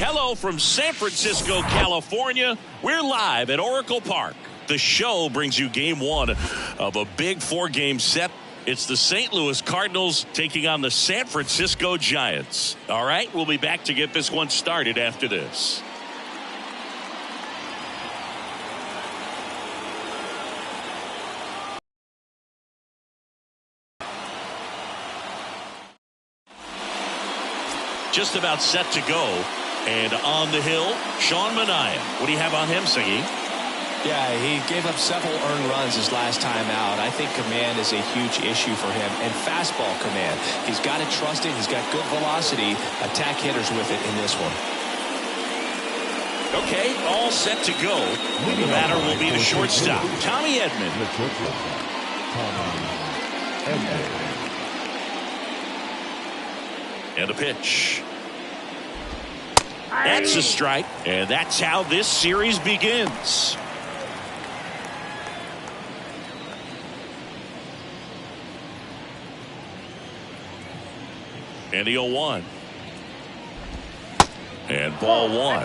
Hello from San Francisco, California. We're live at Oracle Park. The show brings you game one of a big four-game set. It's the St. Louis Cardinals taking on the San Francisco Giants. All right, we'll be back to get this one started after this. Just about set to go. And on the hill, Sean Manaea. What do you have on him, Singy? Yeah, he gave up several earned runs his last time out. I think command is a huge issue for him, and fastball command. He's got to trust it. He's got good velocity. Attack hitters with it in this one. Okay, all set to go. The batter will be the shortstop, Tommy Edman. And a pitch. That's a strike, and that's how this series begins. And the 0-1. And ball one.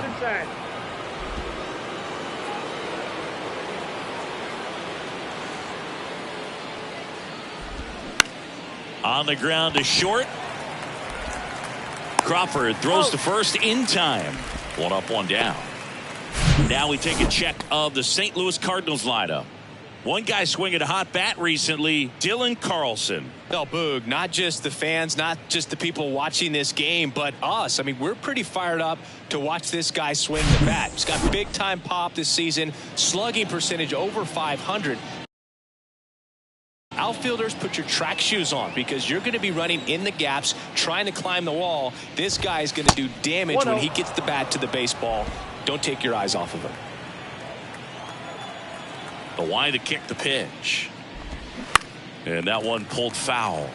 On the ground to short. Crawford throws to first in time. One up, one down. Now we take a check of the St. Louis Cardinals lineup. One guy swinging a hot bat recently, Dylan Carlson. Well, Boog, not just the fans, not just the people watching this game, but us. I mean, we're pretty fired up to watch this guy swing the bat. He's got big time pop this season, slugging percentage over 500. Outfielders, put your track shoes on because you're going to be running in the gaps, trying to climb the wall. This guy is going to do damage when he gets the bat to the baseball. Don't take your eyes off of him. The line to kick the pitch. And that one pulled foul.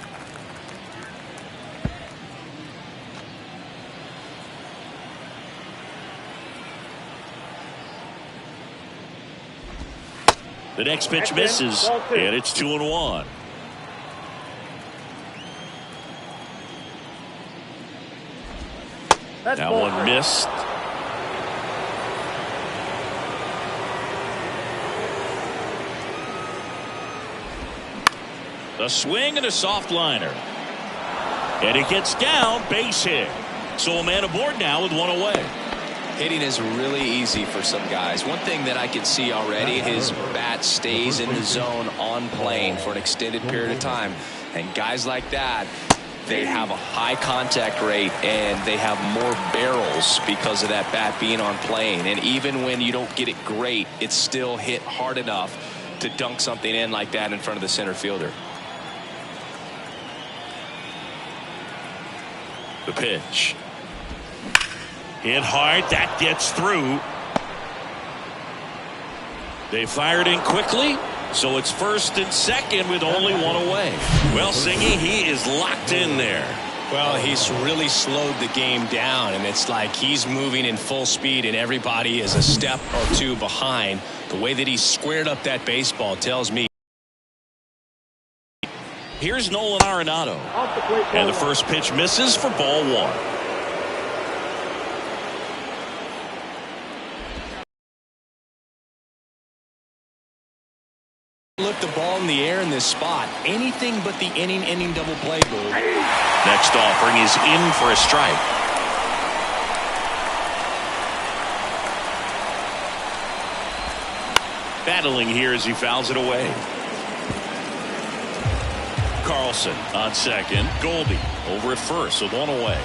The next pitch misses, and it's 2-1. That one missed. A swing and a soft liner. And it gets down, base hit. So a man aboard now with one away. Hitting is really easy for some guys. One thing that I can see already, his bat stays in the zone on plane for an extended period of time. And guys like that, they have a high contact rate and they have more barrels because of that bat being on plane. And even when you don't get it great, it's still hit hard enough to dunk something in like that in front of the center fielder. The pitch. Hit hard, that gets through. They fired in quickly, so it's first and second with only one away. Well, Singy, he is locked in there. Well, he's really slowed the game down, and it's like he's moving in full speed, and everybody is a step or two behind. The way that he squared up that baseball tells me. Here's Nolan Arenado. And the first pitch misses for ball one. Look, the ball in the air in this spot. Anything but the inning double play, Boo. Next offering is in for a strike. Battling here as he fouls it away. Carlson on second. Goldie over at first with one away.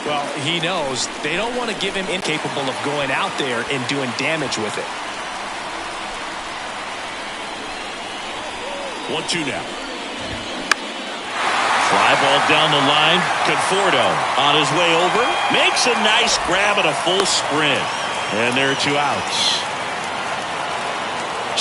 Well, he knows they don't want to give him incapable of going out there and doing damage with it. 1-2 now. Fly ball down the line. Conforto on his way over. Makes a nice grab at a full sprint. And there are 2 outs.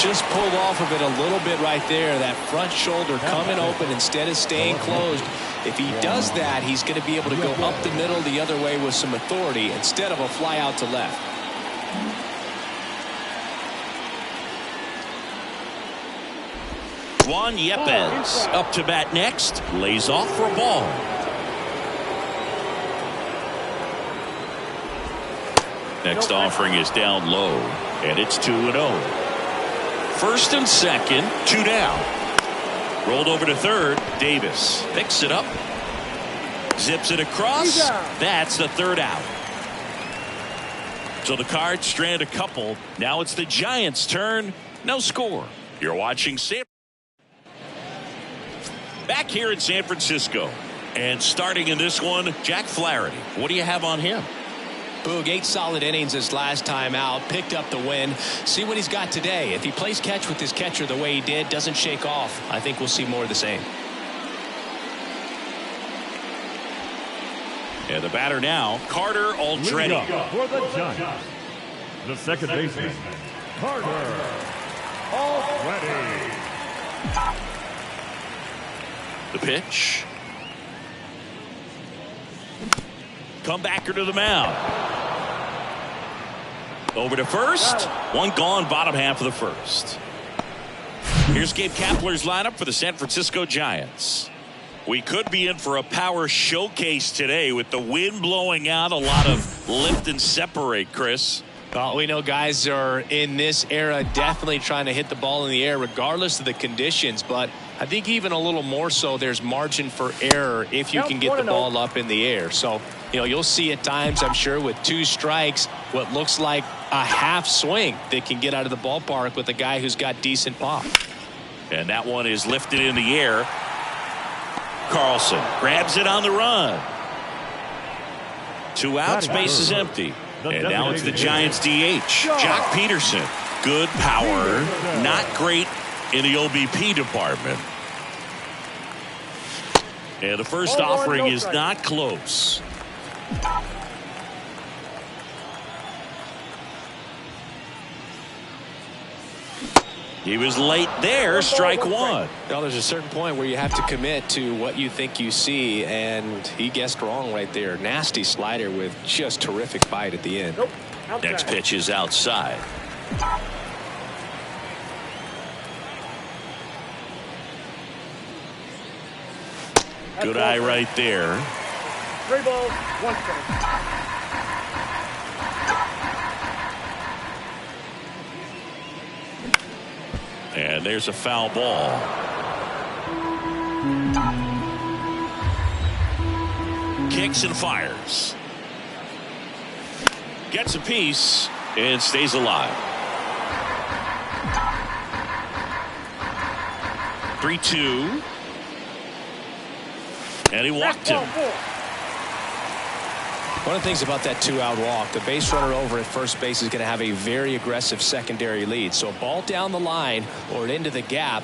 Just pulled off of it a little bit right there. That front shoulder coming open instead of staying closed. If he does that, he's going to be able to go up the middle the other way with some authority instead of a fly out to left. Juan Yepez up to bat next. Lays off for a ball. Next offering is down low, and it's 2-0. First and second, 2 down. Rolled over to third. Davis picks it up. Zips it across. That's the 3rd out. So the Cards strand a couple. Now it's the Giants' turn. No score. You're watching back here in San Francisco. And starting in this one, Jack Flaherty. What do you have on him? Boog, 8 solid innings his last time out. Picked up the win. See what he's got today. If he plays catch with his catcher the way he did, doesn't shake off, I think we'll see more of the same. And the batter now, Carter Aldrete. For the Giants, the second baseman, Carter Aldrete. The pitch. Comebacker to the mound. Over to first. One gone, bottom half of the first. Here's Gabe Kapler's lineup for the San Francisco Giants. We could be in for a power showcase today with the wind blowing out. A lot of lift and separate, Chris. Well, we know guys are in this era definitely trying to hit the ball in the air regardless of the conditions, but I think even a little more so there's margin for error if you can get the ball up in the air. So, you know, you'll see at times, I'm sure, with 2 strikes, what looks like a half swing that can get out of the ballpark with a guy who's got decent pop. And that one is lifted in the air. Carlson grabs it on the run. 2 outs, base is empty. And now it's the Giants DH, Jock Peterson. Good power, not great in the OBP department. And the first offering is not close. He was late there, strike 1. Well, there's a certain point where you have to commit to what you think you see, and he guessed wrong right there. Nasty slider with just terrific bite at the end. Next pitch is outside. Good eye right there. 3 balls, 1 strike. And there's a foul ball. Kicks and fires. Gets a piece and stays alive. 3-2. And he walked him. One of the things about that 2-out walk, the base runner over at first base is going to have a very aggressive secondary lead. So a ball down the line or into the gap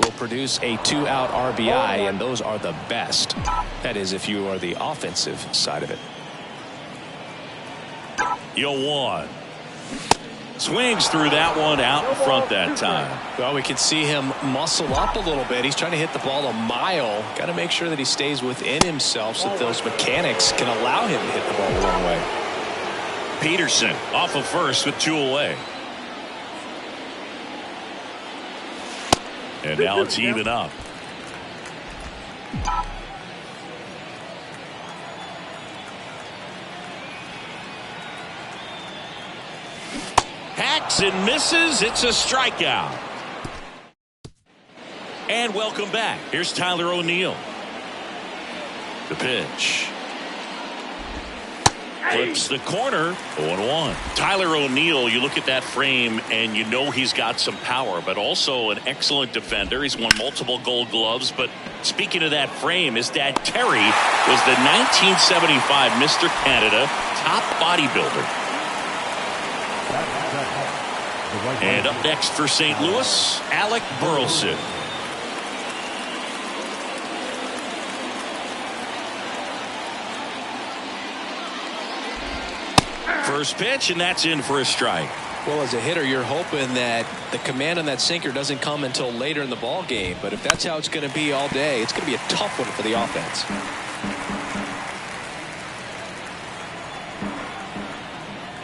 will produce a 2-out RBI, and those are the best. That is, if you are the offensive side of it. 0-1. Swings through that one out in front that time. Well, we can see him muscle up a little bit. He's trying to hit the ball a mile. Got to make sure that he stays within himself so that those mechanics can allow him to hit the ball a long way. Peterson off of first with 2 away. And now it's even up. Hacks and misses. It's a strikeout. And welcome back. Here's Tyler O'Neill. The pitch. Flips the corner. 0-1. Tyler O'Neill, you look at that frame and you know he's got some power, but also an excellent defender. He's won multiple Gold Gloves. But speaking of that frame, his dad Terry was the 1975 Mr. Canada top bodybuilder. And up next for St. Louis, Alec Burleson. First pitch, and that's in for a strike. Well, as a hitter, you're hoping that the command on that sinker doesn't come until later in the ball game. But if that's how it's going to be all day, it's going to be a tough one for the offense.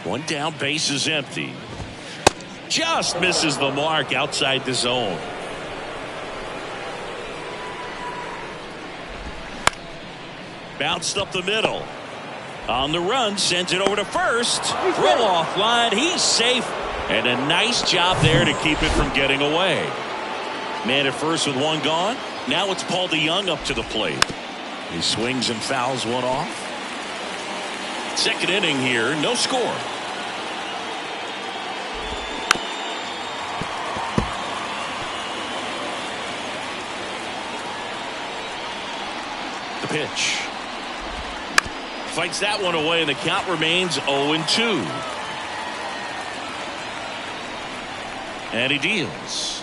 One down, base is empty. Just misses the mark outside the zone. Bounced up the middle. On the run, sends it over to first. Throw off line, he's safe. And a nice job there to keep it from getting away. Man at first with one gone. Now it's Paul DeYoung up to the plate. He swings and fouls one off. Second inning here, no score. The pitch. Fights that one away, and the count remains 0-2. And he deals.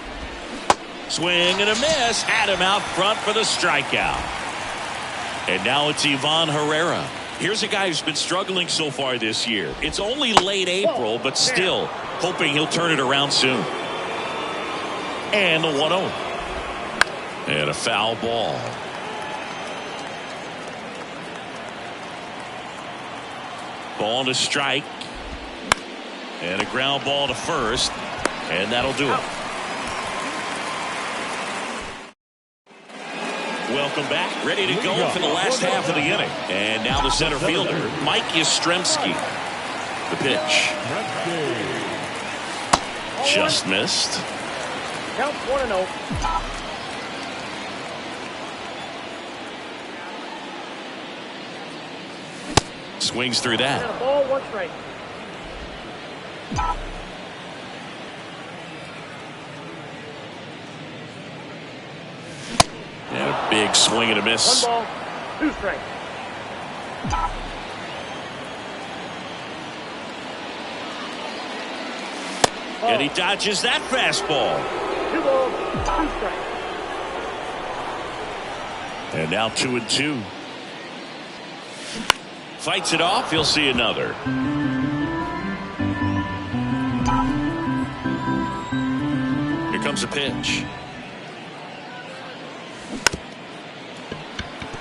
Swing and a miss. Had him out front for the strikeout. And now it's Ivan Herrera. Here's a guy who's been struggling so far this year. It's only late April, but still hoping he'll turn it around soon. And the 1-0. And a foul ball. Ball to strike. And a ground ball to first. And that'll do it. Welcome back. Ready to go for the last half of the inning. And now the center fielder, Mike Yastrzemski. The pitch. Just missed. Count 1-0. Swings through that. And a ball, 1 strike. And a big swing and a miss. 1 ball, 2 strikes. And he dodges that fastball. 2 balls, 2 strikes. And now 2-2. Fights it off. He'll see another. Here comes a pitch.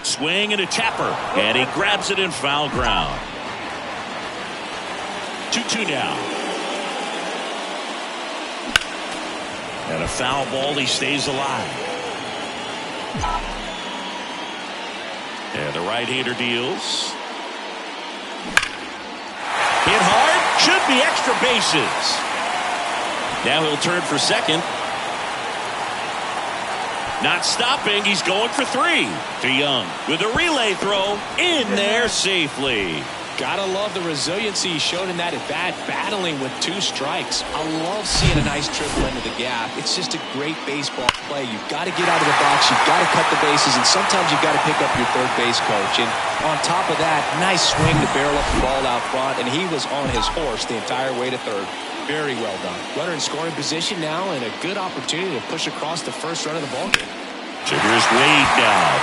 Swing and a tapper. And he grabs it in foul ground. 2-2 now. And a foul ball. He stays alive. And the right-hander deals. Hit hard. Should be extra bases. Now he'll turn for second. Not stopping. He's going for 3. DeYoung with a relay throw in there safely. Gotta love the resiliency he showed in that at bat, battling with 2 strikes. I love seeing a nice triple into the gap. It's just a great baseball play. You've got to get out of the box. You've got to cut the bases, and sometimes you've got to pick up your third base coach. And on top of that, nice swing to barrel up the ball out front, and he was on his horse the entire way to third. Very well done. Runner in scoring position now, and a good opportunity to push across the first run of the ballgame. So here's Wade now.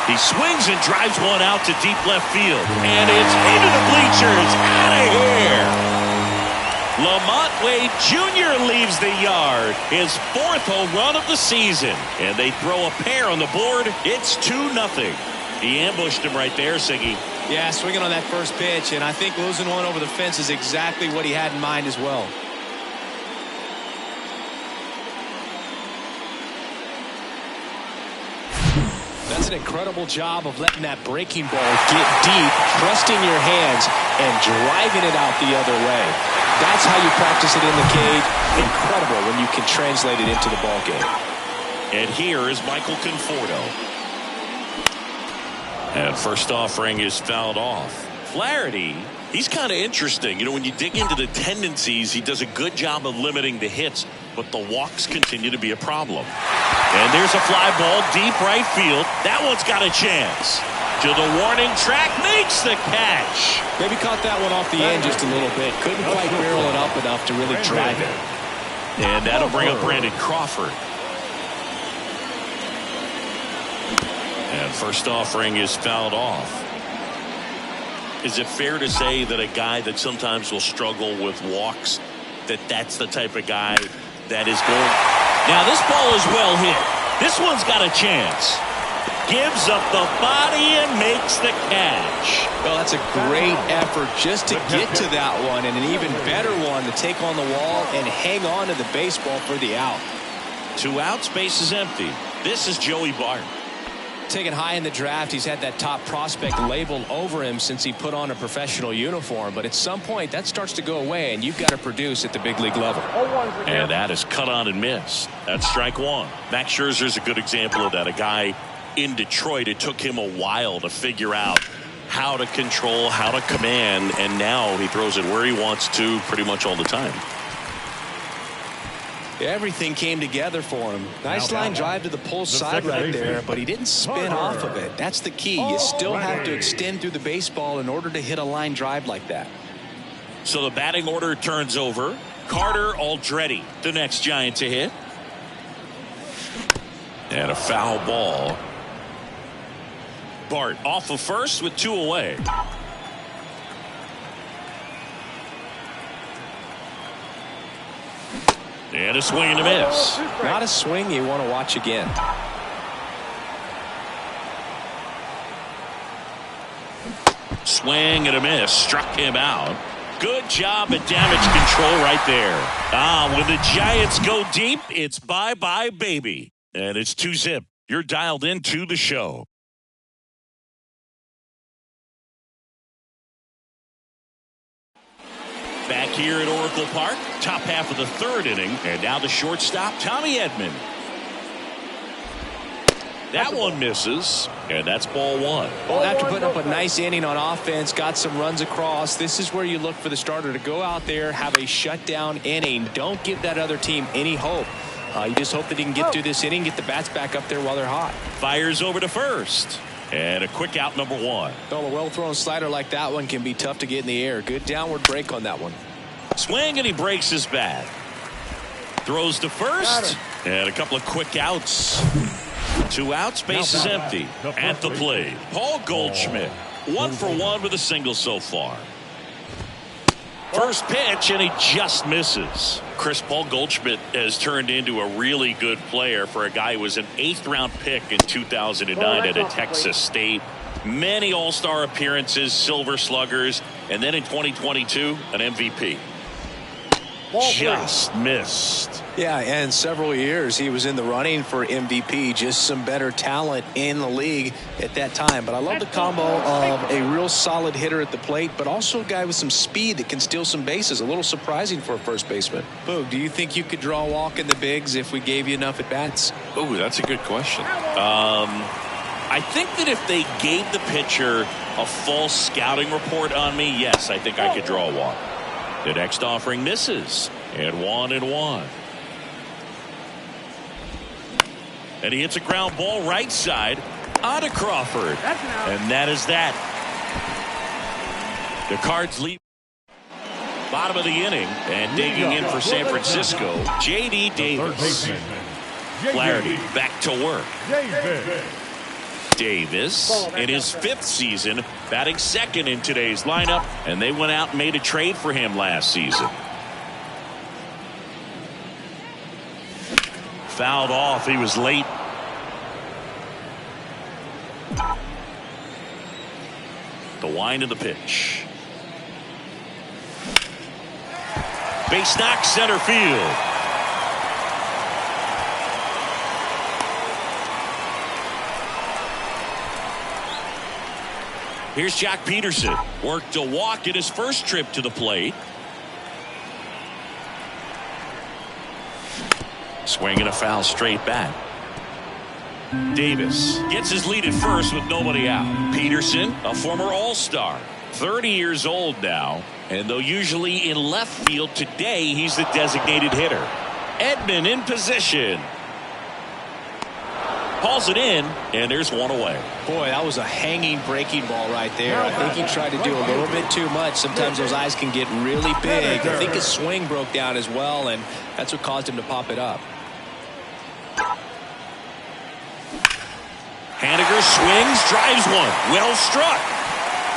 He swings and drives one out to deep left field. And it's into the bleachers. Out of here. Lamont Wade Jr. leaves the yard. His 4th home run of the season. And they throw a pair on the board. It's 2-0. He ambushed him right there, Siggy. Yeah, swinging on that first pitch. And I think losing one over the fence is exactly what he had in mind as well. That's an incredible job of letting that breaking ball get deep, trusting your hands, and driving it out the other way. That's how you practice it in the cage. Incredible when you can translate it into the ball game. And here is Michael Conforto. And first offering is fouled off. Flaherty He's kind of interesting. You know, when you dig into the tendencies, he does a good job of limiting the hits, but the walks continue to be a problem. And there's a fly ball deep right field. That one's got a chance. To the warning track, makes the catch. Maybe caught that one off the end just a little bit. Couldn't quite barrel it up enough to really drive it. And that'll bring up Brandon Crawford. And first offering is fouled off. Is it fair to say that a guy that sometimes will struggle with walks, that's the type of guy that is going? Now this ball is well hit. This one's got a chance. Gives up the body and makes the catch. Well, that's a great effort just to get to that one, and an even better one to take on the wall and hang on to the baseball for the out. 2 outs, base is empty. This is Joey Bart. Taken high in the draft, he's had that top prospect labeled over him since he put on a professional uniform, but at some point that starts to go away, and you've got to produce at the big league level. And that is cut on and missed. That's strike one. Max Scherzer's a good example of that. A guy in Detroit, it took him a while to figure out how to control, how to command, and now he throws it where he wants to pretty much all the time. Everything came together for him. Nice line drive to the pull side right there, but he didn't spin off of it. That's the key. You still have to extend through the baseball in order to hit a line drive like that. So the batting order turns over. Carter Aldrete, the next Giant to hit. And a foul ball. Bart off of first with 2 away. And a swing and a miss. Not a swing you want to watch again. Swing and a miss. Struck him out. Good job at damage control right there. When the Giants go deep, it's bye-bye, baby. And it's 2-zip. You're dialed into the show. Back here at Oracle Park, top half of the 3rd inning, and now the shortstop, Tommy Edman. That one misses, and that's ball 1. Well, after putting up a nice inning on offense, got some runs across, this is where you look for the starter to go out there, have a shutdown inning. Don't give that other team any hope. You just hope that he can get through this inning, get the bats back up there while they're hot. Fires over to first. And a quick out, number 1. Well, a well-thrown slider like that one can be tough to get in the air. Good downward break on that one. Swing, and he breaks his bat. Throws to first. And a couple of quick outs. 2 outs, base is empty. At the plate, Paul Goldschmidt. 1 for 1 with a single so far. First pitch, and he just misses. Paul Goldschmidt has turned into a really good player for a guy who was an 8th-round pick in 2009 at Texas State. Many All-Star appearances, Silver Sluggers, and then in 2022, an MVP. Just missed. Yeah, and several years he was in the running for MVP. Just some better talent in the league at that time. But I love the combo of a real solid hitter at the plate, but also a guy with some speed that can steal some bases. A little surprising for a first baseman. Boog, do you think you could draw a walk in the bigs if we gave you enough at bats? Oh, that's a good question. I think that if they gave the pitcher a false scouting report on me, yes, I think I could draw a walk. The next offering misses. And 1-1. And he hits a ground ball right side onto Crawford. And that is that. The Cards lead. Bottom of the inning. And digging in for San Francisco, J.D. Davis. Flaherty back to work. Davis in his 5th season, batting 2nd in today's lineup, and they went out and made a trade for him last season. Fouled off. He was late. The wind of the pitch. Base knock, center field. Here's Jock Peterson. Worked a walk in his first trip to the plate. Swinging a foul straight back. Davis gets his lead at first with nobody out. Peterson, a former All-Star. 30 years old now, and though usually in left field, today he's the designated hitter. Edman in position. Hauls it in, and there's one away. Boy, that was a hanging breaking ball right there. I think he tried to do a little bit too much. Sometimes those eyes can get really big. I think his swing broke down as well, and that's what caused him to pop it up. Haniger swings, drives one. Well struck.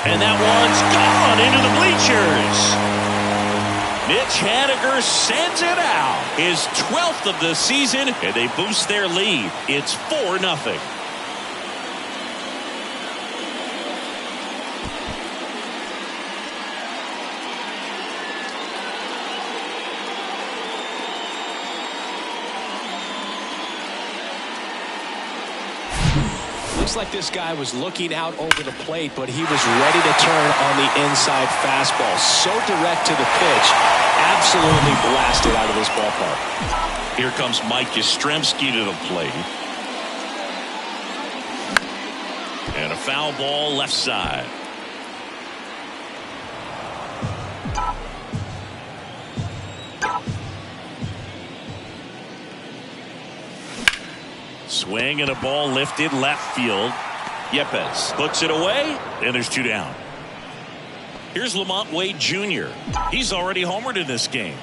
And that one's gone into the bleachers. Mitch Haniger sends it out. His 12th of the season, and they boost their lead. It's 4-0. Looks like this guy was looking out over the plate, but he was ready to turn on the inside fastball. So direct to the pitch. Absolutely blasted out of this ballpark. Here comes Mike Yastrzemski to the plate. And a foul ball left side. Swing and a ball lifted left field. Yepes puts it away, and there's 2 down. Here's Lamont Wade Jr. He's already homered in this game.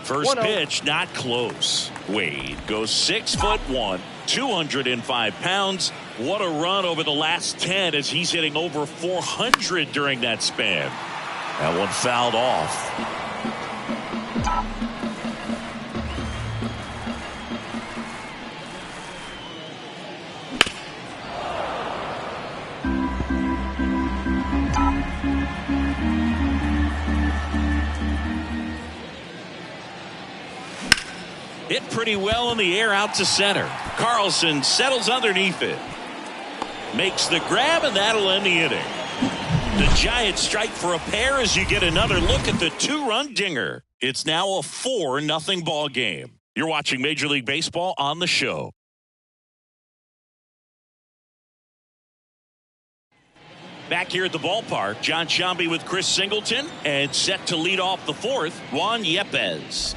First pitch, not close. Wade goes 6'1", 205 pounds. What a run over the last 10 as he's hitting over 400 during that span. That one fouled off. Hit pretty well in the air out to center. Carlson settles underneath it. Makes the grab, and that'll end the inning. The Giants strike for a pair as you get another look at the 2-run dinger. It's now a 4-0 ball game. You're watching Major League Baseball on the show. Back here at the ballpark, John Sciambi with Chris Singleton, and set to lead off the 4th, Juan Yepes.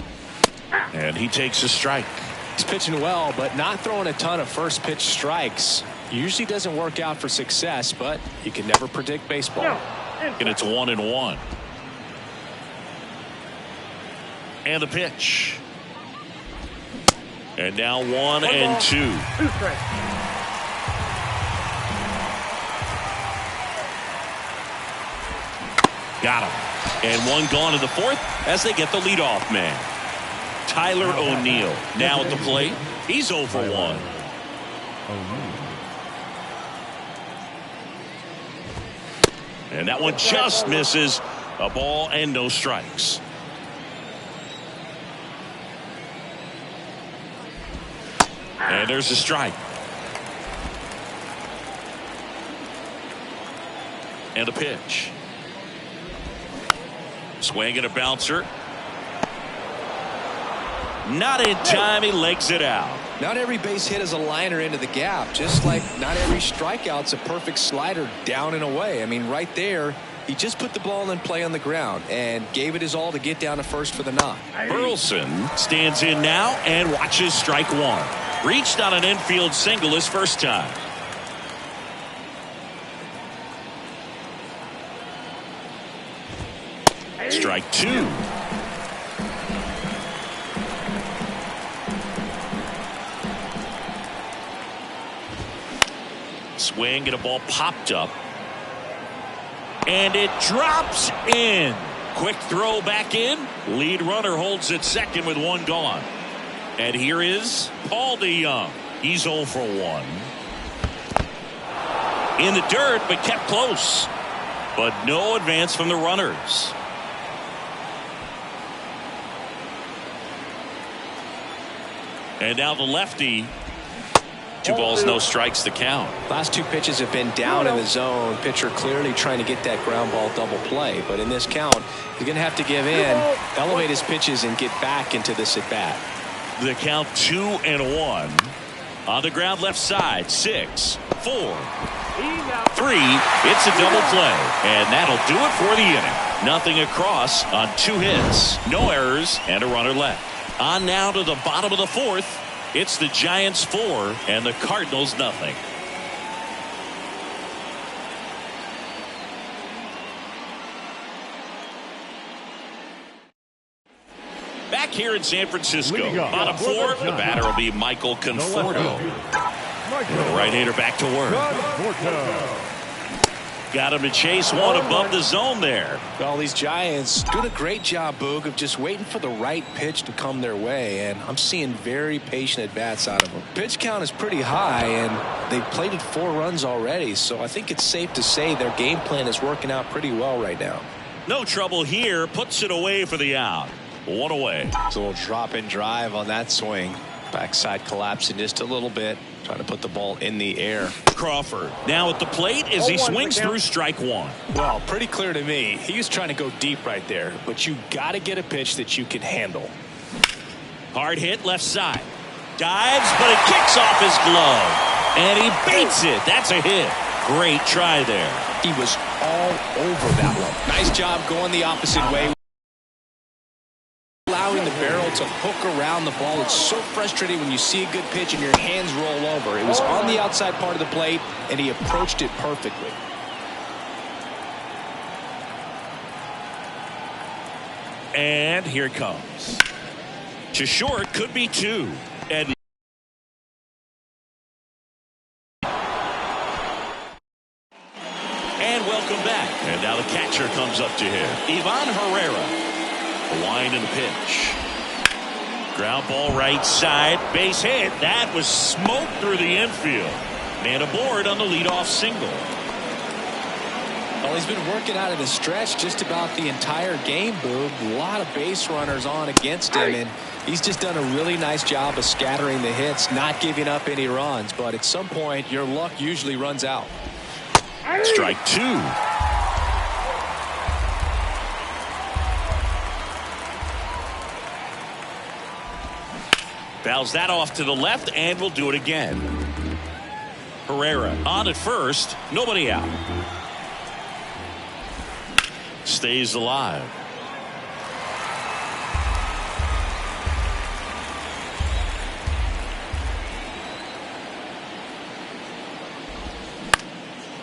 And he takes a strike. He's pitching well, but not throwing a ton of first pitch strikes. Usually doesn't work out for success, but you can never predict baseball. And it's 1-1. And the pitch. And now 1-2. Got him. And one gone in the 4th as they get the leadoff man. Tyler O'Neill now at the plate. He's 0 for 1. And that one just misses. A ball and no strikes. And there's a strike. And a pitch. Swing and a bouncer. Not in time. He legs it out. Not every base hit is a liner into the gap, just like not every strikeout's a perfect slider down and away. I mean, right there, he just put the ball in play on the ground and gave it his all to get down to first for the knock. Burleson stands in now and watches strike 1. Reached on an infield single his first time. Strike 2. Swing and a ball popped up. And it drops in. Quick throw back in. Lead runner holds at second with one gone. And here is Paul DeYoung. He's 0 for 1. In the dirt, but kept close. But no advance from the runners. And now the lefty. 2 balls, no strikes to count. Last 2 pitches have been down in the zone. Pitcher clearly trying to get that ground ball double play. But in this count, he's going to have to give in, elevate his pitches, and get back into this at bat. The count 2-1. On the ground left side. 6, 4, 3. He's It's a double play. And that'll do it for the inning. Nothing across on 2 hits. No errors and a runner left. On now to the bottom of the 4th. It's the Giants 4 and the Cardinals nothing. Back here in San Francisco, bottom 4, the batter will be Michael Conforto. The right-hander back to work. Got him to chase one above the zone there. Well, these Giants doing a great job, Boog, of just waiting for the right pitch to come their way, and I'm seeing very patient at-bats out of them. Pitch count is pretty high, and they've plated 4 runs already, so I think it's safe to say their game plan is working out pretty well right now. No trouble here, puts it away for the out. 1 away. It's a little drop-in drive on that swing. Backside collapsing just a little bit, trying to put the ball in the air. Crawford now at the plate as he swings through strike 1. Well, pretty clear to me. He was trying to go deep right there, but you got to get a pitch that you can handle. Hard hit left side. Dives, but it kicks off his glove. And he beats it. That's a hit. Great try there. He was all over that one. Nice job going the opposite way. Allowing the barrel to hook around the ball. It's so frustrating when you see a good pitch and your hands roll over. It was on the outside part of the plate, and he approached it perfectly. And here it comes. To short, could be 2. And welcome back. And now the catcher comes up to him. Ivan Herrera. The wind and the pitch. Ground ball right side. Base hit. That was smoke through the infield. Man aboard on the leadoff single. Well, he's been working out of the stretch just about the entire game, Boog. A lot of base runners on against him, and he's just done a really nice job of scattering the hits, not giving up any runs. But at some point, your luck usually runs out. Strike 2. Fouls that off to the left and will do it again. Herrera on at first. Nobody out. Stays alive.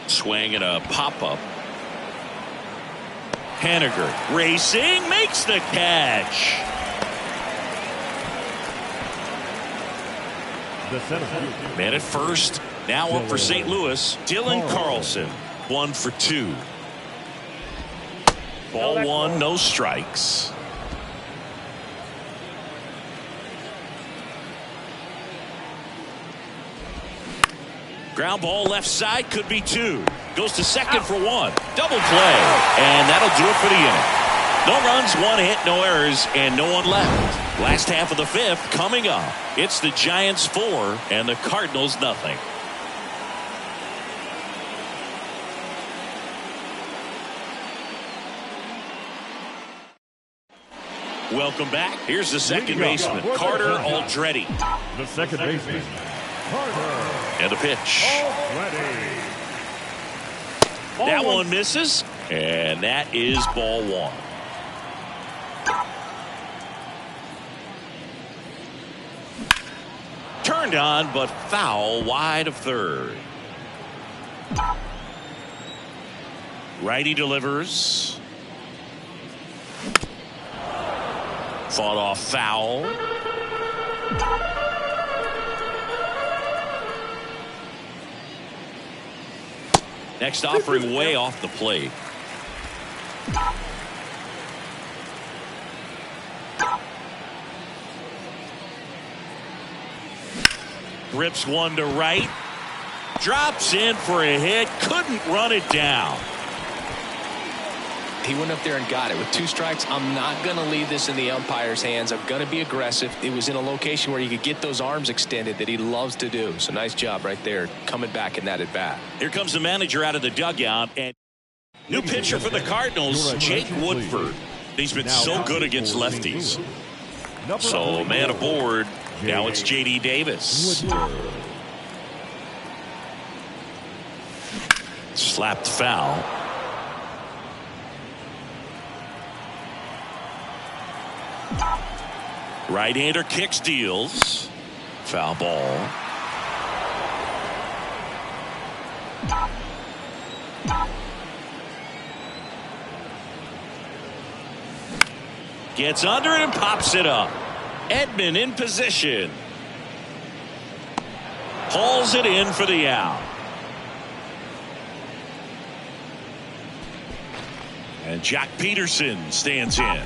Swing and a pop-up. Haniger racing, makes the catch. Man at first. Now up for St. Louis. Dylan Carlson. 1 for 2. Ball 1, no strikes. Ground ball left side, could be 2. Goes to second for 1. Double play. And that'll do it for the inning. No runs, 1 hit, no errors, and no one left. Last half of the 5th coming up. It's the Giants 4 and the Cardinals nothing. Welcome back. Here's the second baseman, Carter Aldrete. The second baseman, Carter. And the pitch. That one misses, and that is ball 1. Turned on, but foul wide of third. Righty delivers. Fought off foul. Next offering way off the plate. Rips one to right. Drops in for a hit. Couldn't run it down. He went up there and got it with 2 strikes. I'm not going to leave this in the umpire's hands. I'm going to be aggressive. It was in a location where you could get those arms extended that he loves to do. So nice job right there coming back in that at bat. Here comes the manager out of the dugout, and new pitcher for the Cardinals, Jake Woodford. He's been so good against lefties. So man aboard. Now it's J.D. Davis. Slapped foul. Right-hander kicks, deals. Foul ball. Gets under it and pops it up. Edman in position. Hauls it in for the out. And Jack Peterson stands in.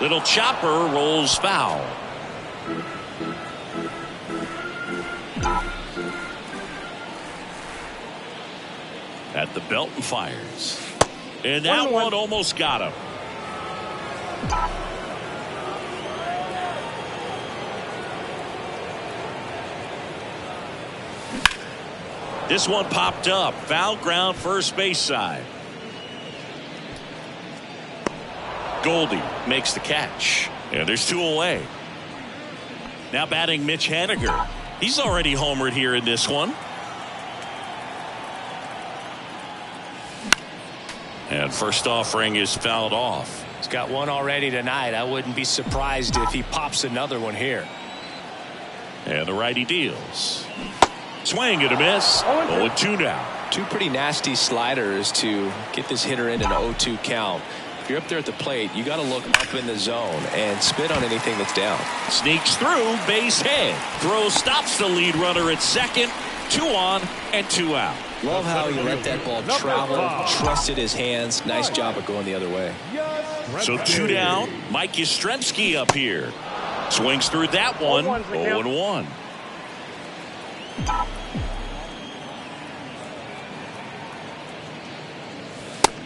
Little chopper rolls foul. At the belt and fires. And that one almost got him. This one popped up. Foul ground, first base side. Goldie makes the catch. And there's two away. Now batting Mitch Haniger. He's already homered here in this one. And first offering is fouled off. He's got one already tonight. I wouldn't be surprised if he pops another one here. And the righty deals. Swing and a miss. 0-2 now. Two pretty nasty sliders to get this hitter in an 0-2 count. If you're up there at the plate, you got to look up in the zone and spit on anything that's down. Sneaks through, base hit. Throw stops the lead runner at second. 2 on and 2 out. Love how he let that ball travel, trusted his hands. Nice job of going the other way. So 2 down. Mike Yastrzemski up here. Swings through that one. 0-1.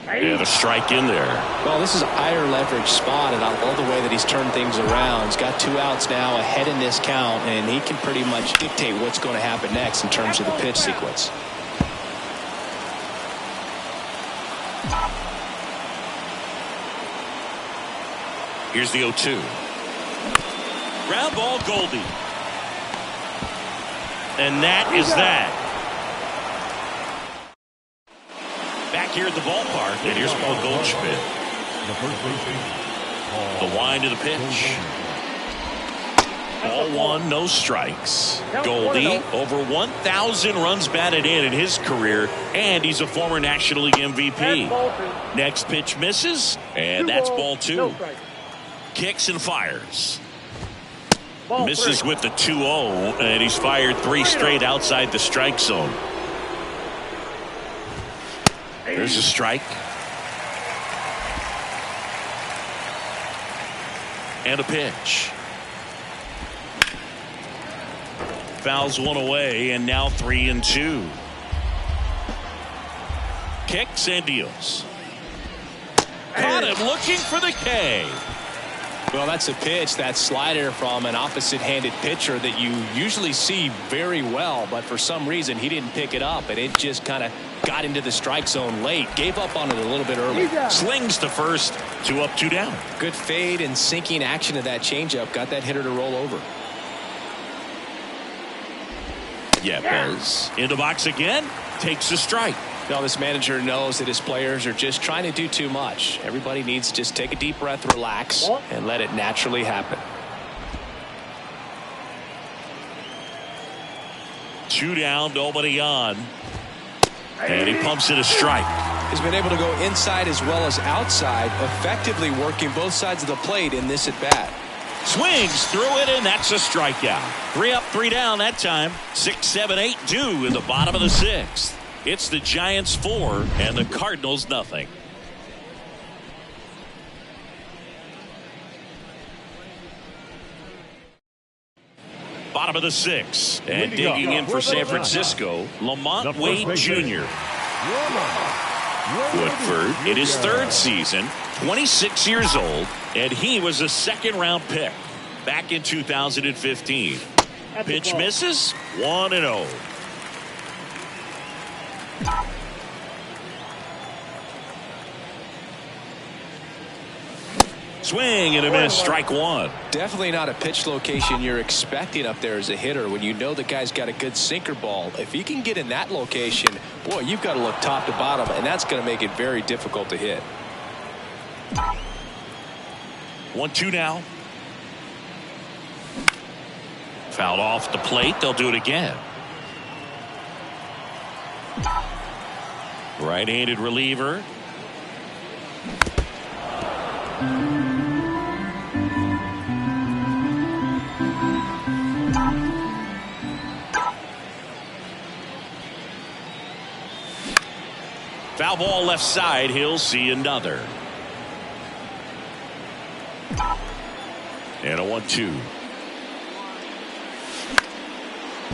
And a strike in there. Well, this is a higher leverage spot, and I love the way that he's turned things around. He's got 2 outs now ahead in this count, and he can pretty much dictate what's going to happen next in terms of the pitch sequence. Here's the 0-2. Ground ball, Goldie. And that is that. Back here at the ballpark, and here's Paul Goldschmidt. The wind of the pitch. Ball 1, no strikes. Goldie, over 1,000 runs batted in his career, and he's a former National League MVP. Next pitch misses, and that's ball 2. Kicks and fires. Misses with the 2-0, and he's fired 3 straight outside the strike zone. There's a strike. And a pitch. Fouls one away, and now 3-2. Kicks and deals. Caught him looking for the K. Well, that's a pitch, that slider from an opposite-handed pitcher that you usually see very well, but for some reason he didn't pick it up, and it just kind of got into the strike zone late. Gave up on it a little bit early. Slings to first. 2 up, 2 down. Good fade and sinking action of that changeup. Got that hitter to roll over. Yepes in the box again. Takes a strike. Now this manager knows that his players are just trying to do too much. Everybody needs to just take a deep breath, relax, and let it naturally happen. 2 down, nobody on. And he pumps it a strike. He's been able to go inside as well as outside, effectively working both sides of the plate in this at bat. Swings through it, and that's a strikeout. 3 up, 3 down that time. 6, 7, 8 due in the bottom of the 6th. It's the Giants 4 and the Cardinals nothing. Bottom of the 6th, and digging in for San Francisco, Lamont Wade Jr. Woodford in his 3rd season, 26 years old, and he was a 2nd-round pick back in 2015. Pitch misses, 1-0. Swing and a miss, strike one. Definitely not a pitch location you're expecting up there as a hitter when you know the guy's got a good sinker ball. If he can get in that location, boy, you've got to look top to bottom, and that's going to make it very difficult to hit. 1-2 now. Fouled off the plate. They'll do it again. Right-handed reliever. Foul ball left side. He'll see another. And a 1-2.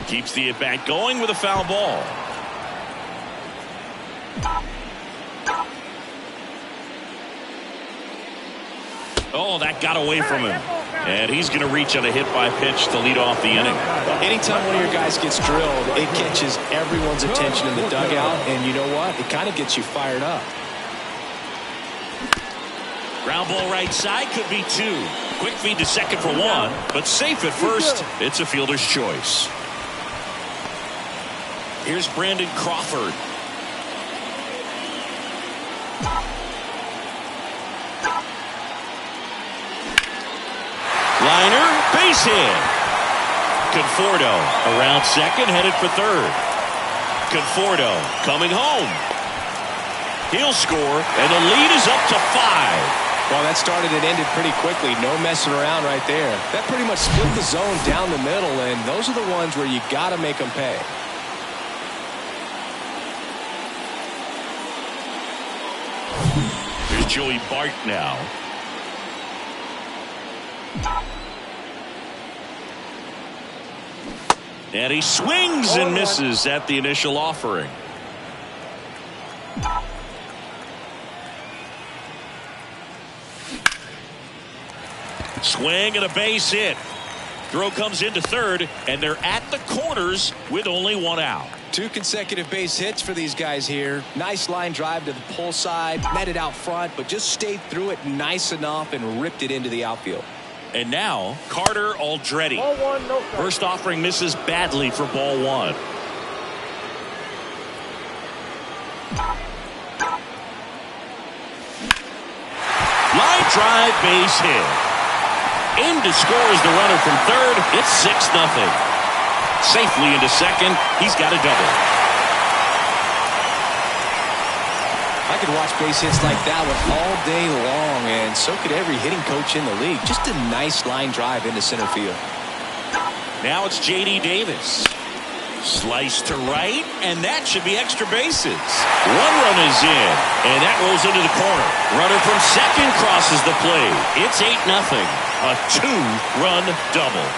Keeps the at-bat going with a foul ball. Oh, that got away from him. And he's going to reach on a hit by pitch to lead off the inning. Anytime one of your guys gets drilled, it catches everyone's attention in the dugout. And you know what? It kind of gets you fired up. Ground ball right side, could be two. Quick feed to second for one, but safe at first. It's a fielder's choice. Here's Brandon Crawford. Liner, base hit. Conforto around second, headed for third. Conforto coming home. He'll score, and the lead is up to 5. Well, that started and ended pretty quickly. No messing around right there. That pretty much split the zone down the middle, and those are the ones where you got to make them pay. Here's Joey Bart now. And he swings and misses at the initial offering. Swing and a base hit. Throw comes into third, and they're at the corners with only one out. 2 consecutive base hits for these guys here. Nice line drive to the pull side, met it out front, but just stayed through it nice enough and ripped it into the outfield. And now Carter Aldretti. Ball one, no strike. First offering misses badly for ball one. Line drive, base hit. In to score is the runner from third. It's 6-0. Safely into second. He's got a double. I could watch base hits like that one all day long, and so could every hitting coach in the league. Just a nice line drive into center field. Now it's J.D. Davis. Slice to right, and that should be extra bases. One run is in, and that rolls into the corner. Runner from second crosses the plate. It's 8-0. A 2-run double.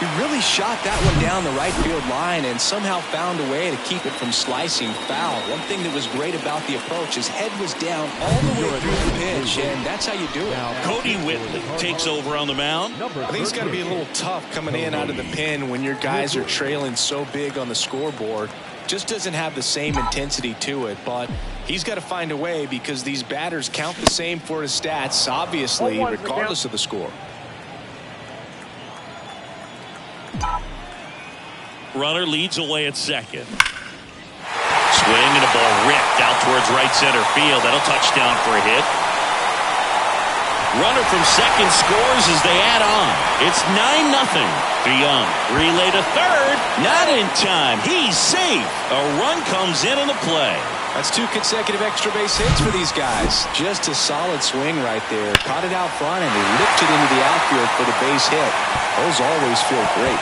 He really shot that one down the right field line and somehow found a way to keep it from slicing foul. One thing that was great about the approach, his head was down all the way through the pitch, and that's how you do it. Cody Whitley takes over on the mound. I think it's got to be a little tough coming in out of the pen when your guys are trailing so big on the scoreboard. Just doesn't have the same intensity to it, but he's got to find a way because these batters count the same for his stats, obviously, regardless of the score. Runner leads away at second. Swing and a ball ripped out towards right center field. That'll touchdown for a hit. Runner from second scores as they add on. It's 9-0. DeYoung relay to third. Not in time. He's safe. A run comes in on the play. That's 2 consecutive extra base hits for these guys. Just a solid swing right there. Caught it out front and ripped it into the outfield for the base hit. Those always feel great.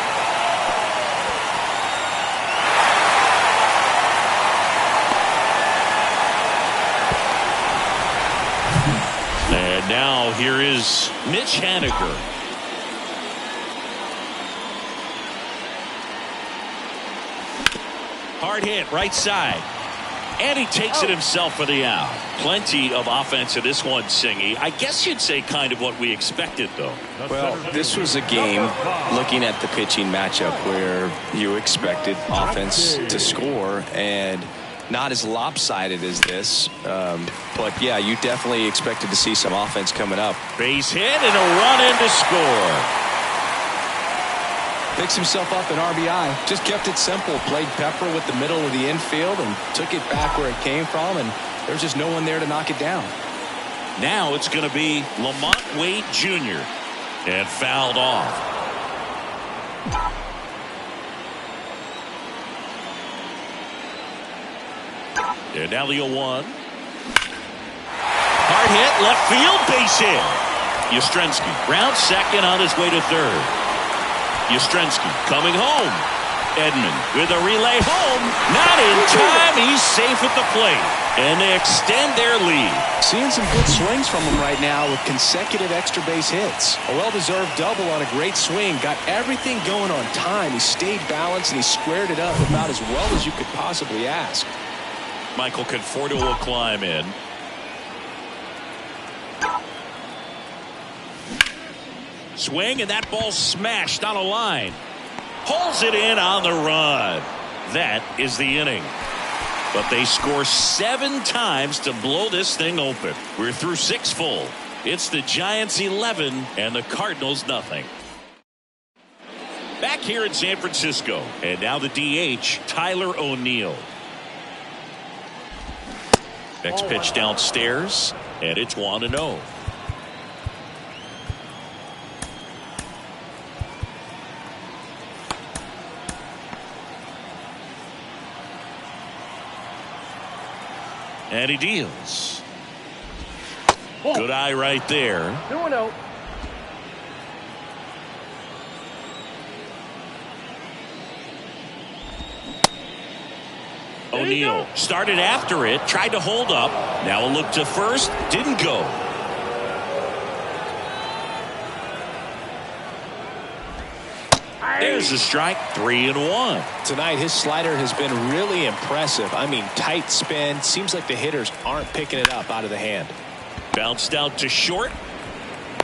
And now here is Mitch Haniger. Hard hit, right side. And he takes it himself for the out. Plenty of offense in this one, Singy. I guess you'd say kind of what we expected, though. Well, this was a game, looking at the pitching matchup, where you expected offense to score, and not as lopsided as this. But, yeah, you definitely expected to see some offense coming up. Base hit and a run in to score. Picks himself up an RBI. Just kept it simple. Played pepper with the middle of the infield and took it back where it came from, and there's just no one there to knock it down. Now it's going to be Lamont Wade Jr. and fouled off. And now the 0-1. Hard hit, left field, base hit. Yastrzemski round second on his way to third. Yastrzemski coming home. Edman with a relay home. Not in time. He's safe at the plate. And they extend their lead. Seeing some good swings from him right now with consecutive extra base hits. A well-deserved double on a great swing. Got everything going on time. He stayed balanced and he squared it up about as well as you could possibly ask. Michael Conforto will climb in. Swing, and that ball smashed on a line. Pulls it in on the run. That is the inning. But they score 7 times to blow this thing open. We're through 6 full. It's the Giants 11 and the Cardinals nothing. Back here in San Francisco. And now the DH, Tyler O'Neill. Next pitch downstairs, and it's 1-0. And he deals. Good eye right there. 2-0. O'Neill started after it, tried to hold up. Now a look to first, didn't go. There's a strike, 3-1. Tonight his slider has been really impressive. I mean, tight spin. Seems like the hitters aren't picking it up out of the hand. Bounced out to short.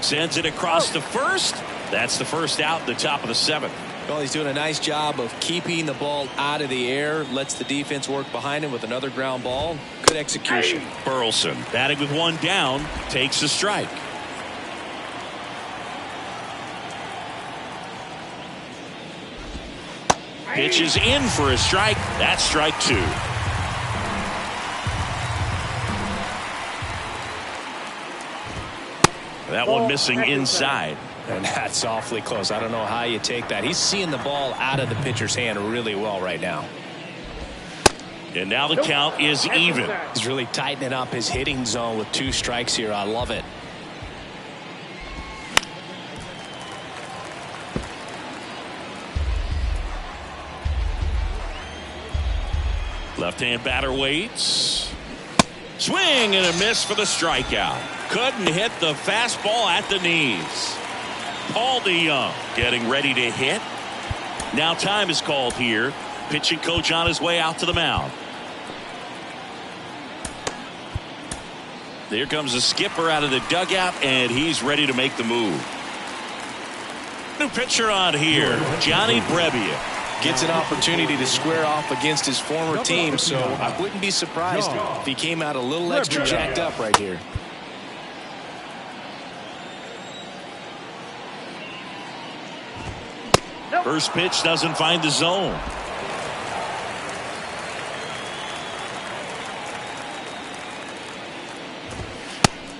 Sends it across to first. That's the first out in the top of the 7th. Well, he's doing a nice job of keeping the ball out of the air. Lets the defense work behind him with another ground ball. Good execution. Burleson batting with 1 down, takes a strike. Pitches in for a strike. That's strike 2. That one missing inside. And that's awfully close. I don't know how you take that. He's seeing the ball out of the pitcher's hand really well right now. And now the count is even. He's really tightening up his hitting zone with 2 strikes here. I love it. Left-hand batter waits. Swing and a miss for the strikeout. Couldn't hit the fastball at the knees. Paul DeYoung getting ready to hit. Now time is called here. Pitching coach on his way out to the mound. There comes the skipper out of the dugout, and he's ready to make the move. New pitcher on here, Johnny Brebbia. Gets an opportunity to square off against his former team, so I wouldn't be surprised if he came out a little extra jacked up right here. First pitch doesn't find the zone.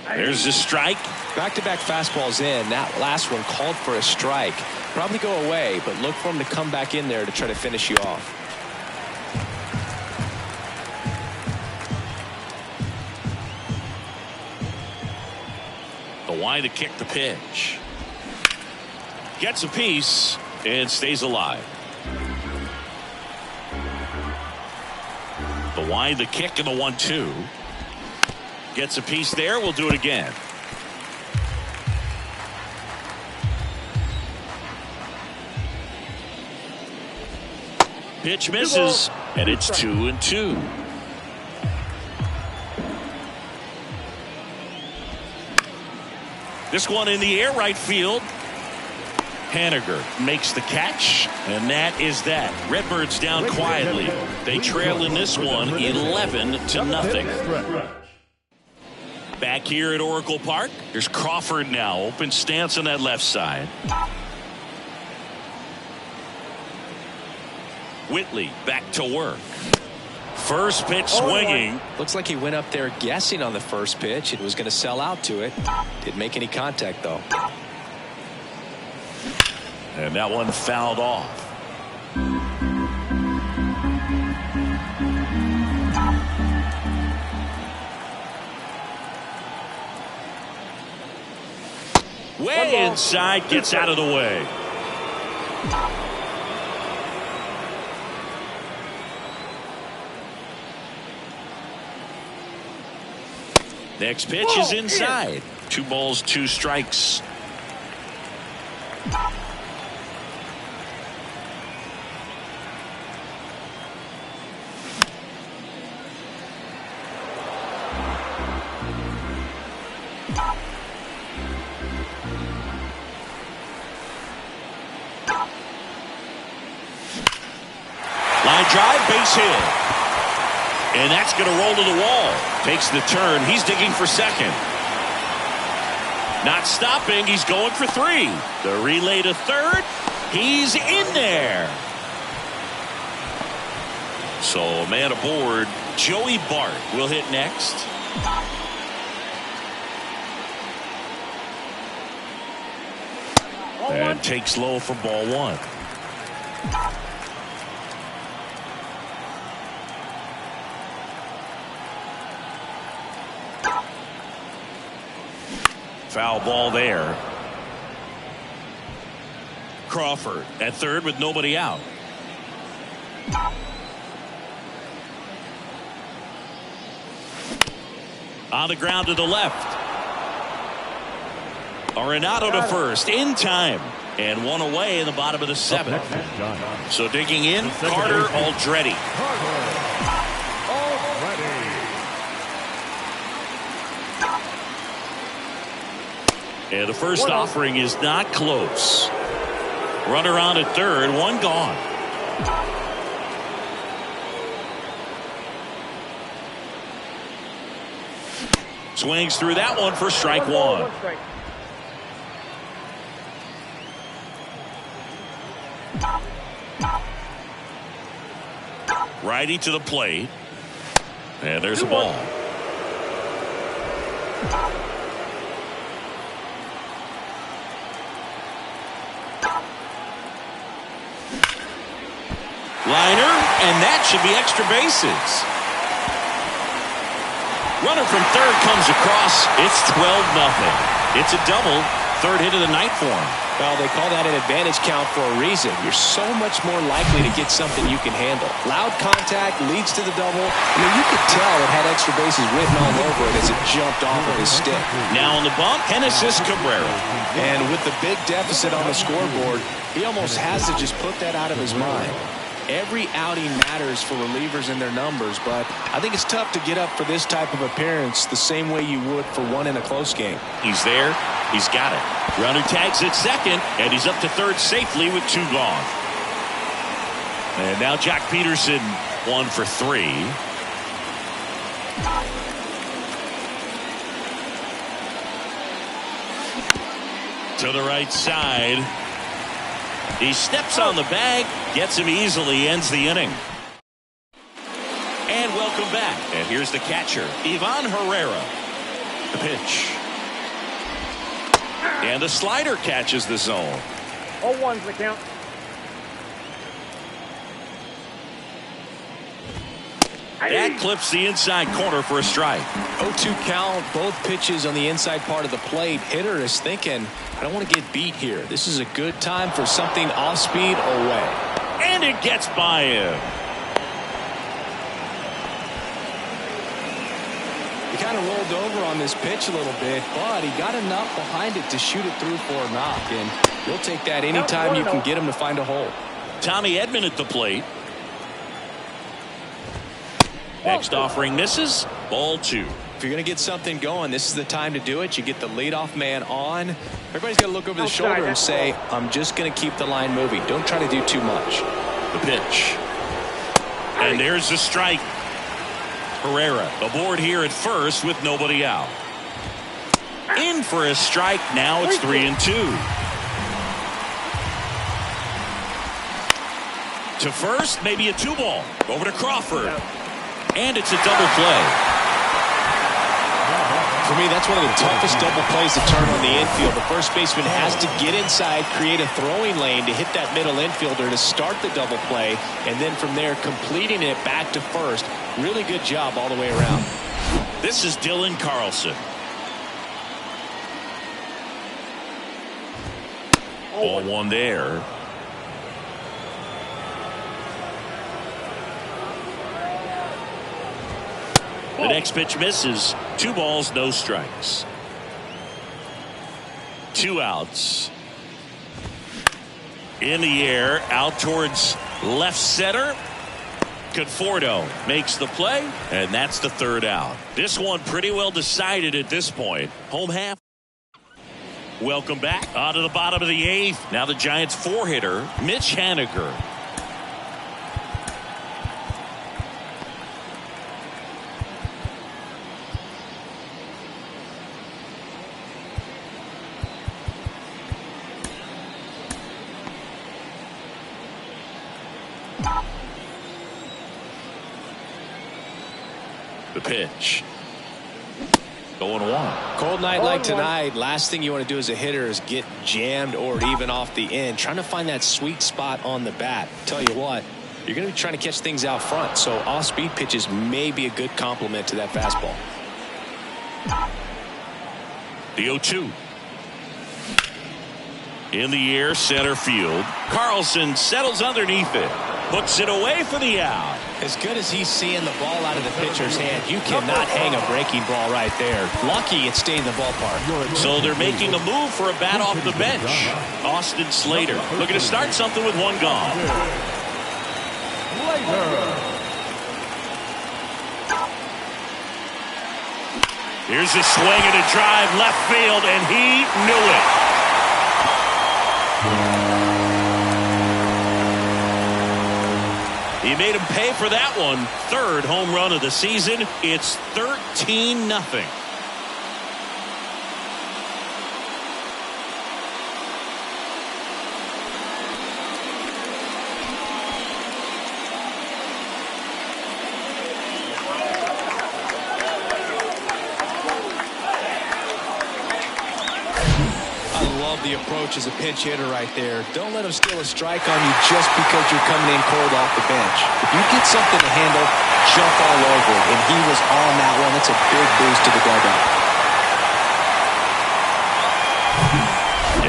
There's the strike. Back-to-back fastballs in. That last one called for a strike. Probably go away, but look for him to come back in there to try to finish you off. The wind to kick the pitch. Gets a piece and stays alive. The wind, the kick, and the 1-2. Gets a piece there. We'll do it again. Pitch misses, and it's 2-2. This one in the air, right field. Haniger makes the catch, and that is that. Redbirds down quietly. They trail in this one 11-0. Back here at Oracle Park, there's Crawford now. Open stance on that left side. Whitley back to work. First pitch swinging. Looks like he went up there guessing on the first pitch. It was going to sell out to it. Didn't make any contact, though. And that one fouled off. Way inside, gets out of the way. Next pitch is inside. 2 balls, 2 strikes. Line drive, base hit. And that's going to roll to the wall. Takes the turn. He's digging for second. Not stopping. He's going for 3. The relay to third. He's in there. So a man aboard. Joey Bart will hit next. And takes low for ball 1. Foul ball there. Crawford at third with nobody out. On the ground to the left. Arenado to first in time. And 1 away in the bottom of the 7th. So digging in, Carter Aldretti. And the first offering is not close. Runner on at third, 1 gone. Swings through that one for strike 1. Righty to the plate. And there's a ball. Liner, and that should be extra bases. Runner from third comes across. It's 12-0. It's a double. Third hit of the night for him. Well, they call that an advantage count for a reason. You're so much more likely to get something you can handle. Loud contact leads to the double. I mean, you could tell it had extra bases written all over it as it jumped off of his stick. Now on the bump, Genesis Cabrera. And with the big deficit on the scoreboard, he almost has to just put that out of his mind. Every outing matters for relievers and their numbers, but I think it's tough to get up for this type of appearance the same way you would for one in a close game. He's there. He's got it. Runner tags at second, and he's up to third safely with 2 gone. And now Jack Peterson 1 for 3. To the right side. He steps on the bag, gets him easily, ends the inning. And welcome back. And here's the catcher, Ivan Herrera. The pitch. And the slider catches the zone. 0-1's the count. That clips the inside corner for a strike. 0-2 count, both pitches on the inside part of the plate. Hitter is thinking, I don't want to get beat here. This is a good time for something off speed away. And it gets by him. He kind of rolled over on this pitch a little bit, but he got enough behind it to shoot it through for a knock. And you'll take that anytime you can get him to find a hole. Tommy Edman at the plate. Next offering misses. Ball 2. If you're going to get something going, this is the time to do it. You get the leadoff man on. Everybody's got to look over the shoulder and say, I'm just going to keep the line moving. Don't try to do too much. The pitch. And there's the strike. Herrera aboard here at first with nobody out. In for a strike. Now it's 3-2. To first, maybe a 2-ball. Over to Crawford. And it's a double play. For me, that's one of the toughest double plays to turn on the infield. The first baseman has to get inside, create a throwing lane to hit that middle infielder to start the double play, and then from there completing it back to first. Really good job all the way around. This is Dylan Carlson. Ball one there. The next pitch misses. 2 balls, no strikes. 2 outs. In the air, out towards left center. Conforto makes the play, and that's the 3rd out. This one pretty well decided at this point. Home half. Welcome back. On to the bottom of the 8th. Now the Giants 4-hitter, Mitch Haniger. The pitch. Going 1. Cold night like tonight, last thing you want to do as a hitter is get jammed or even off the end. Trying to find that sweet spot on the bat. Tell you what, you're going to be trying to catch things out front, so off-speed pitches may be a good complement to that fastball. The 0-2. In the air, center field. Carlson settles underneath it. Puts it away for the out. As good as he's seeing the ball out of the pitcher's hand, you cannot hang a breaking ball right there. Lucky it stayed in the ballpark. So they're making a move for a bat off the bench. Austin Slater looking to start something with 1 gone. Here's a swing and a drive left field, and he knew it. He made him pay for that one. 3rd home run of the season. It's 13-0. The approach as a pinch hitter right there. Don't let him steal a strike on you just because you're coming in cold off the bench. If you get something to handle, jump all over it. And he was on that one. That's a big boost to the dugout.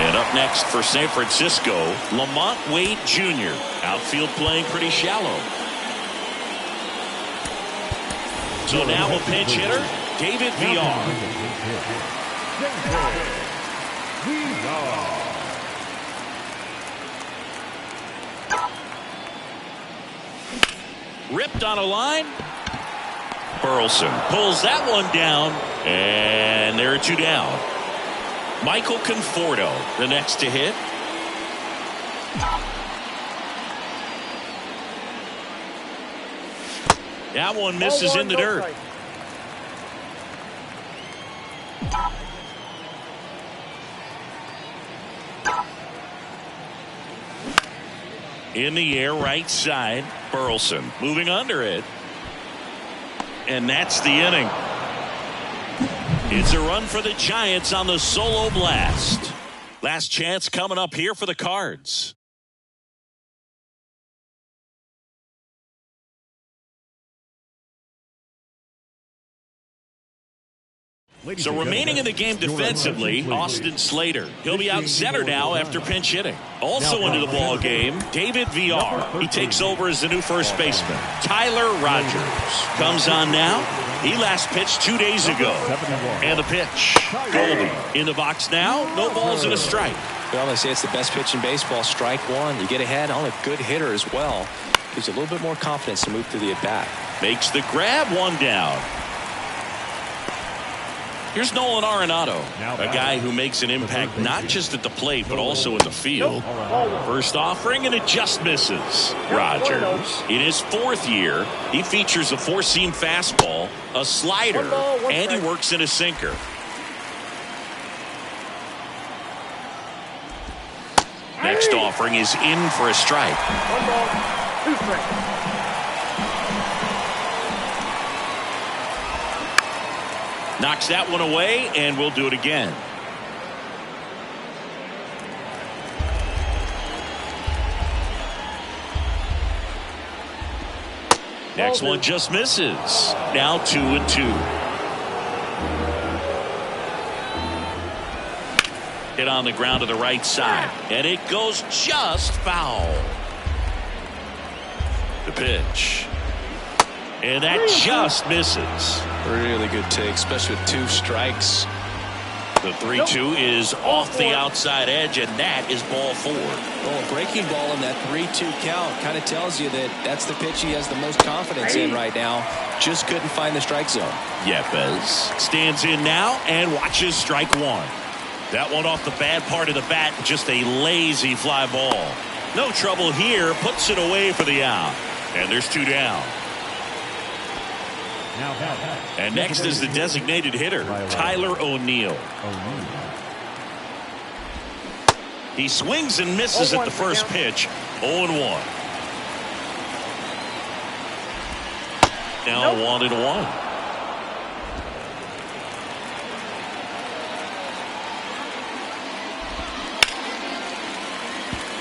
And up next for San Francisco, Lamont Wade Jr. Outfield playing pretty shallow. So now a pinch hitter, David Villar. Ripped on a line. Burleson pulls that one down, and there are 2 down. Michael Conforto, the next to hit. That one misses in the dirt. In the air, right side. Burleson moving under it. And that's the inning. It's a run for the Giants on the solo blast. Last chance coming up here for the Cards. So remaining in the game defensively, Austin Slater. He'll be out center now after pinch hitting. Also into the ball game, David Villar. He takes over as the new first baseman. Tyler Rogers comes on now. He last pitched 2 days ago. And the pitch. Goldie in the box now. No balls and a strike. Well, they say it's the best pitch in baseball. Strike 1. You get ahead on a good hitter as well. Gives you a little bit more confidence to move through the at-bat. Makes the grab, 1 down. Here's Nolan Arenado, a guy who makes an impact not just at the plate but also in the field. First offering, and it just misses. Rogers, in his 4th year, he features a 4-seam fastball, a slider, and he works in a sinker. Next offering is in for a strike. 1 ball, 2 strikes. Knocks that one away, and we'll do it again. Next one just misses. Now 2-2. Hit on the ground to the right side, and it goes just foul. The pitch. And that just misses. Really good take, especially with 2 strikes. The 3-2 is off the outside edge, and that is ball 4. Well, a breaking ball in that 3-2 count kind of tells you that that's the pitch he has the most confidence in right now. Just couldn't find the strike zone. Yepes stands in now and watches strike 1. That one off the bad part of the bat, just a lazy fly ball. No trouble here, puts it away for the out. And there's 2 down. And next is the designated hitter, Tyler O'Neill. He swings and misses at the first pitch. 0-1. Now 1-1.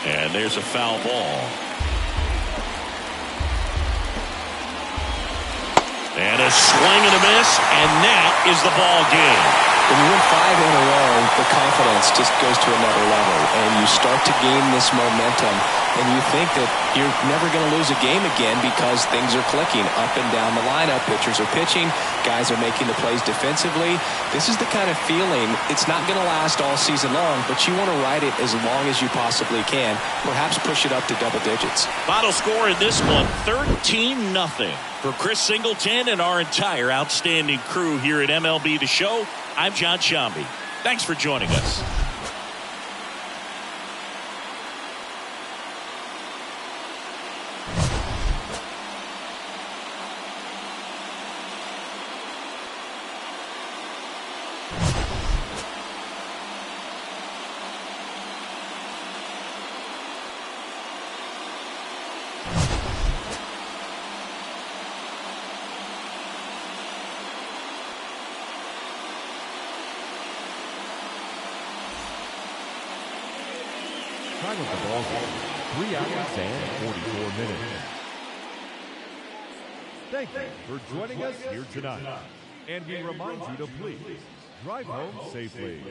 And there's a foul ball. And a swing and a miss, and that is the ball game. When you win 5 in a row, the confidence just goes to another level, and you start to gain this momentum, and you think that you're never going to lose a game again because things are clicking up and down the lineup. Pitchers are pitching, guys are making the plays defensively. This is the kind of feeling, it's not going to last all season long, but you want to ride it as long as you possibly can, perhaps push it up to double digits. Final score in this one, 13-0. For Chris Singleton and our entire outstanding crew here at MLB The Show, I'm John Shambi. Thanks for joining us. Time of the ball game, 3 hours and 44 minutes. Thank you for joining us here tonight. And we remind you to please drive home safely.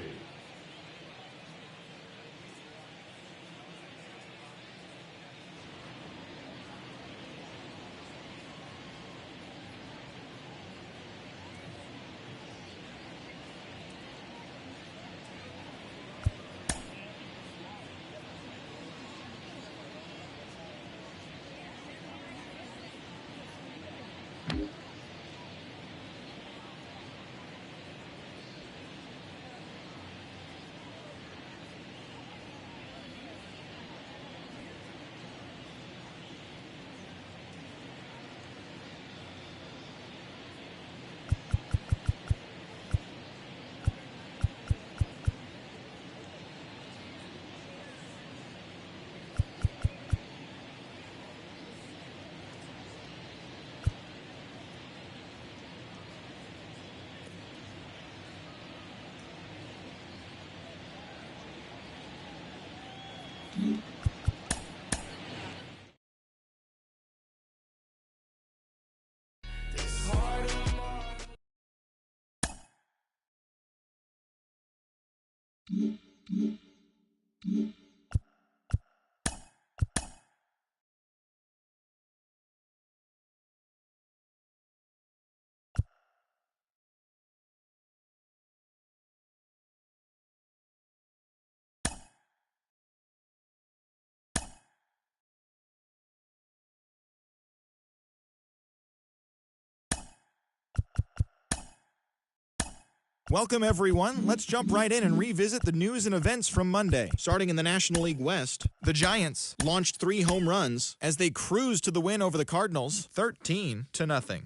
Welcome, everyone. Let's jump right in and revisit the news and events from Monday. Starting in the National League West, the Giants launched 3 home runs as they cruised to the win over the Cardinals, 13-0.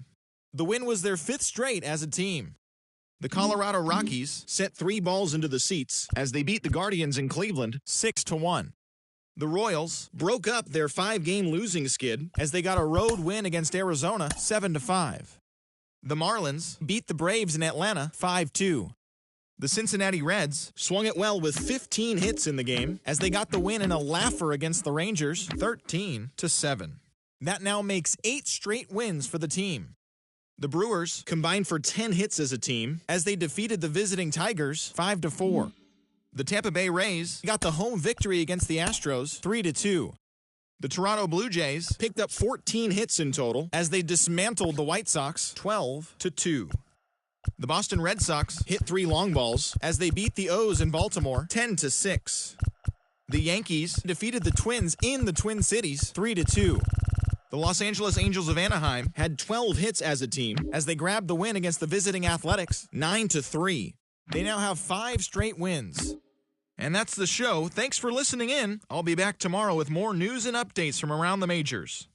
The win was their 5th straight as a team. The Colorado Rockies sent 3 balls into the seats as they beat the Guardians in Cleveland, 6-1. The Royals broke up their 5-game losing skid as they got a road win against Arizona, 7-5. The Marlins beat the Braves in Atlanta 5-2. The Cincinnati Reds swung it well with 15 hits in the game as they got the win in a laugher against the Rangers 13-7. That now makes 8 straight wins for the team. The Brewers combined for 10 hits as a team as they defeated the visiting Tigers 5-4. The Tampa Bay Rays got the home victory against the Astros 3-2. The Toronto Blue Jays picked up 14 hits in total as they dismantled the White Sox 12-2. The Boston Red Sox hit 3 long balls as they beat the O's in Baltimore 10-6. The Yankees defeated the Twins in the Twin Cities 3-2. The Los Angeles Angels of Anaheim had 12 hits as a team as they grabbed the win against the visiting Athletics 9-3. They now have 5 straight wins. And that's the show. Thanks for listening in. I'll be back tomorrow with more news and updates from around the majors.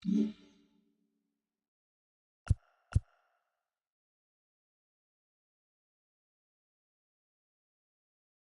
Mm-hmm.